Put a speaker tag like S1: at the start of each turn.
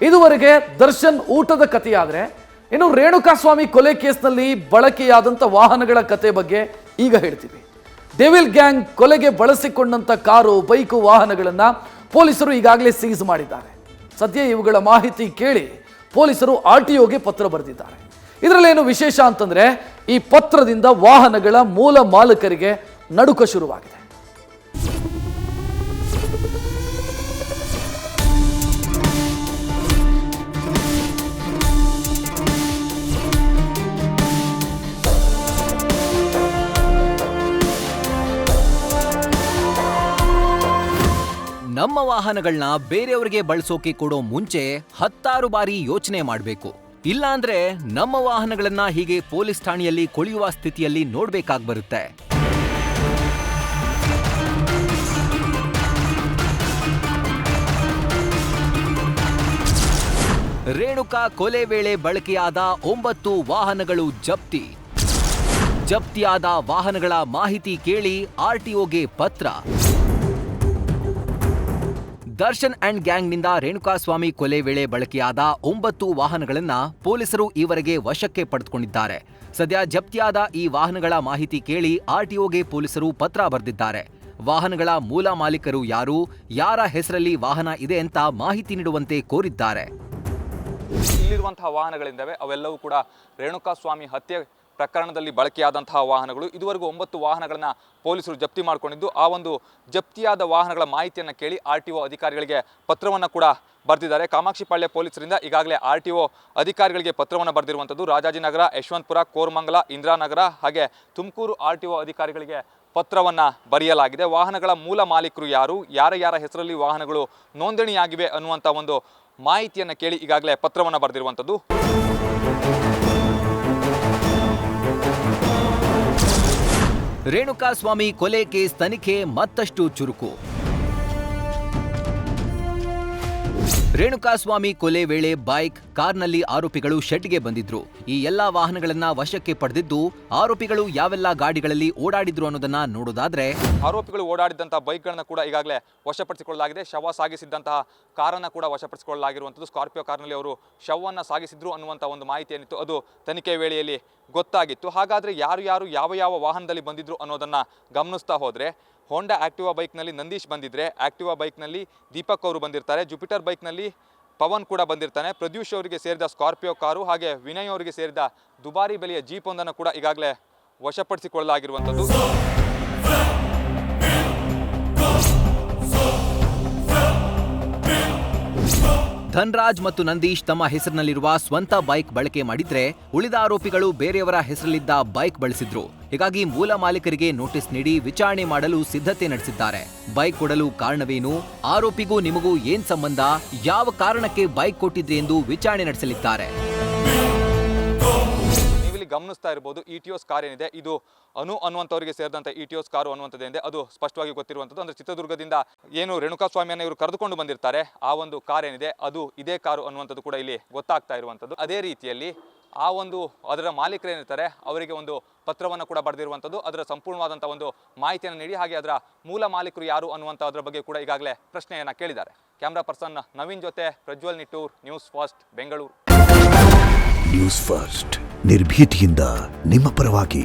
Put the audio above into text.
S1: ಇದುವರೆಗೆ ದರ್ಶನ್ ಊಟದ ಕಥೆಯಾದರೆ, ಇನ್ನು ರೇಣುಕಾಸ್ವಾಮಿ ಕೊಲೆ ಕೇಸ್ನಲ್ಲಿ ಬಳಕೆಯಾದಂಥ ವಾಹನಗಳ ಕತೆ ಬಗ್ಗೆ ಈಗ ಹೇಳ್ತೀವಿ. ಡೆವಿಲ್ ಗ್ಯಾಂಗ್ ಕೊಲೆಗೆ ಬಳಸಿಕೊಂಡಂಥ ಕಾರು, ಬೈಕು, ವಾಹನಗಳನ್ನು ಪೊಲೀಸರು ಈಗಾಗಲೇ ಸೀಸ್ ಮಾಡಿದ್ದಾರೆ. ಸದ್ಯ ಇವುಗಳ ಮಾಹಿತಿ ಕೇಳಿ ಪೊಲೀಸರು RTOಗೆ ಪತ್ರ ಬರೆದಿದ್ದಾರೆ. ಇದರಲ್ಲೇನು ವಿಶೇಷ ಅಂತಂದ್ರೆ, ಈ ಪತ್ರದಿಂದ ವಾಹನಗಳ ಮೂಲ ಮಾಲಕರಿಗೆ ನಡುಕ ಶುರುವಾಗಿದೆ.
S2: ನಮ್ಮ ವಾಹನಗಳನ್ನ ಬೇರೆಯವರಿಗೆ ಬಳಸೋಕೆ ಕೊಡೋ ಮುಂಚೆ 10 ಬಾರಿ ಯೋಚನೆ ಮಾಡಬೇಕು. ಇಲ್ಲಾಂದ್ರೆ ನಮ್ಮ ವಾಹನಗಳನ್ನ ಹೀಗೆ ಪೊಲೀಸ್ ಠಾಣೆಯಲ್ಲಿ ಕೊಳೆಯುವ ಸ್ಥಿತಿಯಲ್ಲಿ ನೋಡ್ಬೇಕಾಗ್ಬರುತ್ತೆ. ರೇಣುಕಾ ಕೊಲೆ ವೇಳೆ ಬಳಕೆಯಾದ 9 ವಾಹನಗಳು ಜಪ್ತಿ. ಜಪ್ತಿಯಾದ ವಾಹನಗಳ ಮಾಹಿತಿ ಕೇಳಿ RTOಗೆ ಪತ್ರ. ದರ್ಶನ್ ಅಂಡ್ ಗ್ಯಾಂಗ್ನಿಂದ ರೇಣುಕಾಸ್ವಾಮಿ ಕೊಲೆ ವೇಳೆ ಬಳಕೆಯಾದ 9 ವಾಹನಗಳನ್ನ ಪೊಲೀಸರು ಈವರೆಗೆ ವಶಕ್ಕೆ ಪಡೆದುಕೊಂಡಿದ್ದಾರೆ. ಸದ್ಯ ಜಪ್ತಿಯಾದ ಈ ವಾಹನಗಳ ಮಾಹಿತಿ ಕೇಳಿ RTOಗೆ ಪೊಲೀಸರು ಪತ್ರ ಬರೆದಿದ್ದಾರೆ. ವಾಹನಗಳ ಮೂಲ ಮಾಲೀಕರು ಯಾರು, ಯಾರ ಹೆಸರಲ್ಲಿ ವಾಹನ ಇದೆ ಅಂತ ಮಾಹಿತಿ ನೀಡುವಂತೆ ಕೋರಿದ್ದಾರೆ.
S3: ಇಲ್ಲಿರುವಂತಹ ವಾಹನಗಳಿಂದವೆ, ಅವೆಲ್ಲವೂ ಕೂಡ ರೇಣುಕಾಸ್ವಾಮಿ ಹತ್ಯೆ ಪ್ರಕರಣದಲ್ಲಿ ಬಳಕೆಯಾದಂತಹ ವಾಹನಗಳು. ಇದುವರೆಗೂ 9 ವಾಹನಗಳನ್ನು ಪೊಲೀಸರು ಜಪ್ತಿ ಮಾಡಿಕೊಂಡಿದ್ದು, ಆ ಒಂದು ಜಪ್ತಿಯಾದ ವಾಹನಗಳ ಮಾಹಿತಿಯನ್ನು ಕೇಳಿ RTO ಅಧಿಕಾರಿಗಳಿಗೆ ಪತ್ರವನ್ನು ಕೂಡ ಬರೆದಿದ್ದಾರೆ. ಕಾಮಾಕ್ಷಿಪಾಳ್ಯ ಪೊಲೀಸರಿಂದ ಈಗಾಗಲೇ RTO ಅಧಿಕಾರಿಗಳಿಗೆ ಪತ್ರವನ್ನು ಬರೆದಿರುವಂಥದ್ದು. ರಾಜಾಜಿನಗರ, ಯಶವಂತಪುರ, ಕೋರಮಂಗಲ, ಇಂದಿರಾನಗರ ಹಾಗೆ ತುಮಕೂರು RTO ಅಧಿಕಾರಿಗಳಿಗೆ ಪತ್ರವನ್ನು ಬರೆಯಲಾಗಿದೆ. ವಾಹನಗಳ ಮೂಲ ಮಾಲೀಕರು ಯಾರು, ಯಾರ ಹೆಸರಲ್ಲಿ ವಾಹನಗಳು ನೋಂದಣಿಯಾಗಿವೆ ಅನ್ನುವಂಥ ಒಂದು ಮಾಹಿತಿಯನ್ನು ಕೇಳಿ ಈಗಾಗಲೇ ಪತ್ರವನ್ನು ಬರೆದಿರುವಂಥದ್ದು.
S2: ರೇಣುಕಾಸ್ವಾಮಿ ಕೊಲೆ ಕೇಸ್ ತನಿಖೆ ಮತ್ತಷ್ಟು ಚುರುಕು. ರೇಣುಕಾಸ್ವಾಮಿ ಕೊಲೆ ವೇಳೆ ಬೈಕ್, ಕಾರ್ನಲ್ಲಿ ಆರೋಪಿಗಳು ಶೆಡ್ಗೆ ಬಂದಿದ್ರು. ಈ ಎಲ್ಲಾ ವಾಹನಗಳನ್ನ ವಶಕ್ಕೆ ಪಡೆದಿದ್ದು, ಆರೋಪಿಗಳು ಯಾವೆಲ್ಲ ಗಾಡಿಗಳಲ್ಲಿ ಓಡಾಡಿದ್ರು ಅನ್ನೋದನ್ನ ನೋಡೋದಾದ್ರೆ,
S3: ಆರೋಪಿಗಳು ಓಡಾಡಿದಂತಹ ಬೈಕ್ಗಳನ್ನ ಕೂಡ ಈಗಾಗಲೇ ವಶಪಡಿಸಿಕೊಳ್ಳಲಾಗಿದೆ. ಶವ ಸಾಗಿಸಿದ್ದಂತಹ ಕಾರನ್ನು ಕೂಡ ವಶಪಡಿಸಿಕೊಳ್ಳಲಾಗಿರುವಂಥದ್ದು. ಸ್ಕಾರ್ಪಿಯೋ ಕಾರ್ನಲ್ಲಿ ಅವರು ಶವವನ್ನು ಸಾಗಿಸಿದ್ರು ಅನ್ನುವಂಥ ಒಂದು ಮಾಹಿತಿ ಏನಿತ್ತು, ಅದು ತನಿಖೆ ವೇಳೆಯಲ್ಲಿ ಗೊತ್ತಾಗಿತ್ತು. ಹಾಗಾದರೆ ಯಾರು ಯಾವ ವಾಹನದಲ್ಲಿ ಬಂದಿದ್ರು ಅನ್ನೋದನ್ನು ಗಮನಿಸ್ತಾ ಹೋದರೆ, ಹೋಂಡಾ ಆಕ್ಟಿವಾ ಬೈಕ್ನಲ್ಲಿ ನಂದೀಶ್ ಬಂದಿದ್ರೆ, ಆಕ್ಟಿವಾ ಬೈಕ್ನಲ್ಲಿ ದೀಪಕ್ ಅವರು ಬಂದಿರ್ತಾರೆ, ಜುಪಿಟರ್ ಬೈಕ್ನಲ್ಲಿ ಪವನ್ ಕೂಡ ಬಂದಿರ್ತಾನೆ, ಪ್ರದ್ಯೂಷ್ ಅವರಿಗೆ ಸೇರಿದ ಸ್ಕಾರ್ಪಿಯೋ ಕಾರು ಹಾಗೆ ವಿನಯ್ ಅವರಿಗೆ ಸೇರಿದ ದುಬಾರಿ ಬೆಲೆಯ ಜೀಪ್ ಒಂದನ್ನು ಕೂಡ ಈಗಾಗಲೇ ವಶಪಡಿಸಿಕೊಳ್ಳಲಾಗಿರುವಂಥದ್ದು.
S2: ಧನ್ರಾಜ್ ಮತ್ತು ನಂದೀಶ್ ತಮ್ಮ ಹೆಸರಿನಲ್ಲಿರುವ ಸ್ವಂತ ಬೈಕ್ ಬಳಕೆ ಮಾಡಿದ್ರೆ, ಉಳಿದ ಆರೋಪಿಗಳು ಬೇರೆಯವರ ಹೆಸರಲ್ಲಿದ್ದ ಬೈಕ್ ಬಳಸಿದ್ರು. ಹೀಗಾಗಿ ಮೂಲ ಮಾಲೀಕರಿಗೆ ನೋಟಿಸ್ ನೀಡಿ ವಿಚಾರಣೆ ಮಾಡಲು ಸಿದ್ಧತೆ ನಡೆಸಿದ್ದಾರೆ. ಬೈಕ್ ಕೊಡಲು ಕಾರಣವೇನು, ಆರೋಪಿಗೂ ನಿಮಗೂ ಏನ್ ಸಂಬಂಧ, ಯಾವ ಕಾರಣಕ್ಕೆ ಬೈಕ್ ಕೊಟ್ಟಿದ್ರಿ ಎಂದು ವಿಚಾರಣೆ ನಡೆಸಲಿದ್ದಾರೆ.
S3: ಗಮನಿಸ್ತಾ ಇರಬಹುದು, ಇಟಿಯೋಸ್ ಕಾರ್ ಏನಿದೆ ಇದು ಅನ್ನುವಂಥವರಿಗೆ ಸೇರಿದಂಥ ಇಟಿಯೋಸ್ ಕಾರು ಅನ್ನುವಂಥದ್ದೇನಿದೆ ಅದು ಸ್ಪಷ್ಟವಾಗಿ ಗೊತ್ತಿರುವಂಥದ್ದು. ಅಂದರೆ ಚಿತ್ರದುರ್ಗದಿಂದ ಏನು ರೇಣುಕಾಸ್ವಾಮಿಯನ್ನು ಇವರು ಕರೆದುಕೊಂಡು ಬಂದಿರ್ತಾರೆ, ಆ ಒಂದು ಕಾರ್ ಏನಿದೆ ಅದು ಇದೇ ಕಾರು ಅನ್ನುವಂಥದ್ದು ಕೂಡ ಇಲ್ಲಿ ಗೊತ್ತಾಗ್ತಾ ಇರುವಂಥದ್ದು. ಅದೇ ರೀತಿಯಲ್ಲಿ ಆ ಒಂದು ಅದರ ಮಾಲೀಕರೇನಿರ್ತಾರೆ ಅವರಿಗೆ ಒಂದು ಪತ್ರವನ್ನು ಕೂಡ ಬರೆದಿರುವಂಥದ್ದು. ಅದರ ಸಂಪೂರ್ಣವಾದಂಥ ಒಂದು ಮಾಹಿತಿಯನ್ನು ನೀಡಿ ಹಾಗೆ ಅದರ ಮೂಲ ಮಾಲೀಕರು ಯಾರು ಅನ್ನುವಂಥದ್ರ ಬಗ್ಗೆ ಕೂಡ ಈಗಾಗಲೇ ಪ್ರಶ್ನೆಯನ್ನು ಕೇಳಿದ್ದಾರೆ. ಕ್ಯಾಮ್ರಾ ಪರ್ಸನ್ ನವೀನ್ ಜೊತೆ Prajwal Nittur, news first, Bengaluru.
S4: News first ನಿರ್ಭೀತಿಯಿಂದ ನಿಮ್ಮ ಪರವಾಗಿ.